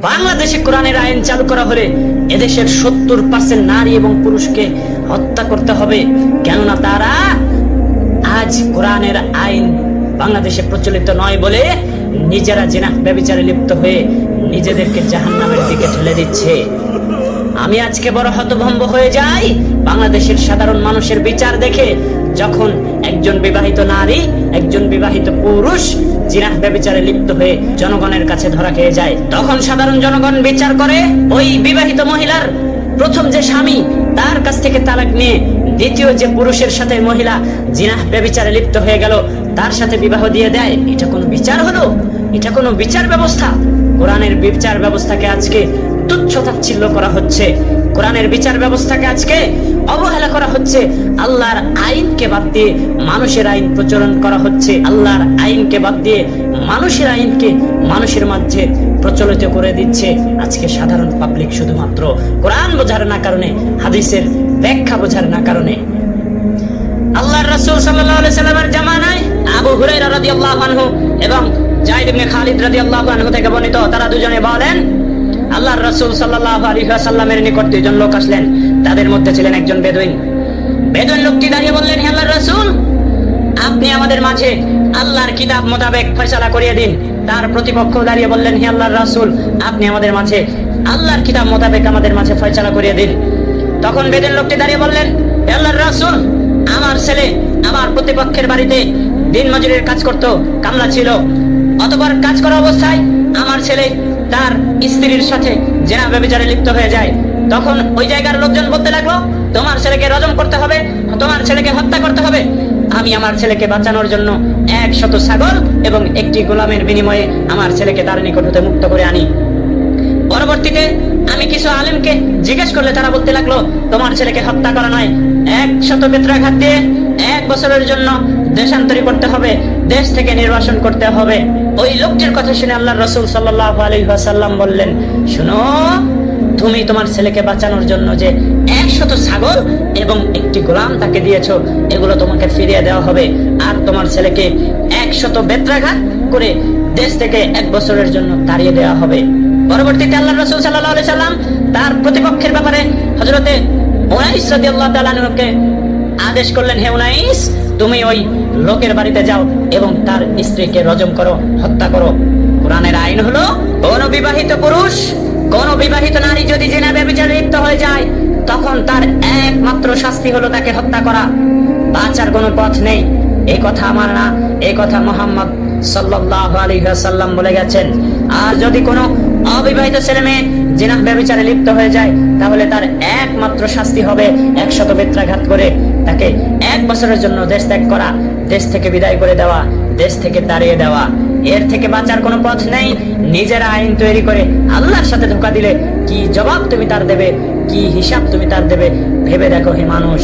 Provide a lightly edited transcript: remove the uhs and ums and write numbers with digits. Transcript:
বাংলাদেশে কোরআনের আইন চালু করা হলে এদেশের 70% নারী এবং পুরুষকে হত্যা করতে হবে, কেননা তারা আজ কোরআনের আইন বাংলাদেশে প্রচলিত নয় বলে নিজেরা জিনাহ ব্যভিচারে লিপ্ত হয়ে নিজেদেরকে জাহান্নামের দিকে ঠেলে দিচ্ছে। আমি আজকে বড় হতভম্ব হয়ে যাই বাংলাদেশের সাধারণ মানুষের বিচার দেখে, যখন একজন বিবাহিত নারী, একজন বিবাহিত পুরুষ জিনাহ ব্যভিচারে লিপ্ত হয়ে জনগণের কাছে ধরা খেয়ে যায়, তখন সাধারণ জনগণ বিচার করে ওই বিবাহিত মহিলার প্রথম যে স্বামী তার কাছ থেকে তালাক নিয়ে দ্বিতীয় যে পুরুষের সাথে মহিলা জিনাহ ব্যভিচারে লিপ্ত হয়ে গেল তার সাথে বিবাহ দিয়ে দেয়। এটা কোনো বিচার হলো? এটা কোনো বিচার ব্যবস্থা? কোরআনের বিচার ব্যবস্থাকে আজকে তুচ্ছ তাচ্ছিল্য করা হচ্ছে, কোরআনের বিচার ব্যবস্থাকে আজকে অবহেলা করা হচ্ছে, আল্লাহর আইনকে বাদ দিয়ে মানুষের আইন প্রচলন করা হচ্ছে, আল্লাহর আইনকে বাদ দিয়ে মানুষের আইনকে মানুষের মাঝে প্রচলিত করে দিচ্ছে আজকে সাধারণ পাবলিক, শুধুমাত্র কোরআন বোঝার না কারণে, হাদিসের ব্যাখ্যা বোঝার না কারণে। আল্লাহর রাসূল সাল্লাল্লাহু আলাইহি সাল্লামের জামানায় আবু হুরায়রা রাদিয়াল্লাহু আনহু এবং যায়েদ ইবনে খালিদ রাদিয়াল্লাহু আনহু থেকে বর্ণিত, তারা দুজনে বলেন আল্লাহর রাসূল সাল্লাল্লাহু আলাইহি ওয়াসাল্লামের নিকট দুইজন লোক আসলেন, তাদের মধ্যে ছিলেন একজন বেদুইন। বেদুইন লোকটি দাঁড়িয়ে বললেন, হে আল্লাহর রাসূল, আপনি আমাদের মাঝে আল্লাহর কিতাব মোতাবেক ফয়সালা করিয়ে দিন। তার প্রতিপক্ষ দাঁড়িয়ে বললেন, হে আল্লাহর রাসূল, আপনি আমাদের মাঝে আল্লাহর কিতাব মোতাবেক আমাদের মাঝে ফয়সালা করিয়ে দিন। তখন বেদুইন লোকটি দাঁড়িয়ে বললেন, হে আল্লাহর রাসূল, আমার ছেলে আমার প্রতিপক্ষের বাড়িতে দিন মজুরির কাজ করত, কামলা ছিল। অতঃপর কাজ করা অবস্থায় আমার ছেলে তার স্ত্রীর সাথে জিনা ব্যভিচারে লিপ্ত হয়ে যায়। তখন ওই জায়গার লোকজন বলতে লাগলো, তোমার ছেলেকে রজম করতে হবে, তোমার ছেলেকে হত্যা করতে হবে। আমি আমার ছেলেকে বাঁচানোর জন্য 100 ছাগল এবং একটি গোলামের বিনিময়ে আমার ছেলেকে তার নিকট হতে মুক্ত করে আনি। পরবর্তীতে আমি কিছু আলেমকে জিজ্ঞেস করলে তারা বলতে লাগলো, তোমার ছেলেকে হত্যা করা নয়, 100 বেত্রাঘাত দিয়ে 1 বছরের জন্য দেশান্তরী করতে হবে, দেশ থেকে নির্বাসন করতে হবে। ওই লোকটির কথা শুনে আল্লাহর রাসূল সাল্লাল্লাহু আলাইহি ওয়াসাল্লাম বললেন, শুনো, তুমি তোমার ছেলেকে বাঁচানোর জন্য যে 100 ছাগল এবং একটি গোলাম তাকে দিয়েছো, এগুলো তোমাকে ফিরিয়ে দেওয়া হবে, আর তোমার ছেলেকে 100 বেত্রাঘাত করে দেশ থেকে 1 বছরের জন্য তাড়িয়ে দেওয়া হবে। পরবর্তীতে আল্লাহর রাসূল সাল্লাল্লাহু আলাইহি সাল্লাম তার প্রতিপক্ষের ব্যাপারে হযরতে উনাইস রাদিয়াল্লাহু তাআলা আনহুকে আদেশ করলেন, হে উনাইস, তুমি ওই লোকের বাড়িতে যাও এবং তার স্ত্রীকে রজম করো, হত্যা করো। কোরআনের আইন হলো, কোন বিবাহিত পুরুষ, কোন বিবাহিত নারী যদি জিনা ব্যভিচারে লিপ্ত হয়ে যায়, তখন তার একমাত্র শাস্তি হলো তাকে হত্যা করা, বাঁচার কোনো পথ নেই। এই কথা আমার না, এই কথা মুহাম্মদ সাল্লাল্লাহু আলাইহি ওয়াসাল্লাম বলে গেছেন। আর যদি কোনো অবিবাহিত ছেলে মেয়ে জিনা ব্যভিচারে লিপ্ত হয়ে যায়, তাহলে তার একমাত্র শাস্তি হবে 100 বেত্রাঘাত করে তাকে 1 বছরের জন্য দেশ ত্যাগ করা, দেশ থেকে বিদায় করে দেওয়া, দেশ থেকে তাড়িয়ে দেওয়া। এর থেকে বাঁচার কোনো পথ নেই। নিজেরা আইন তৈরি করে আল্লাহর সাথে ধোঁকা দিলে কি জবাব তুমি তার দেবে, কি হিসাব তুমি তার দেবে, ভেবে দেখো হে মানুষ।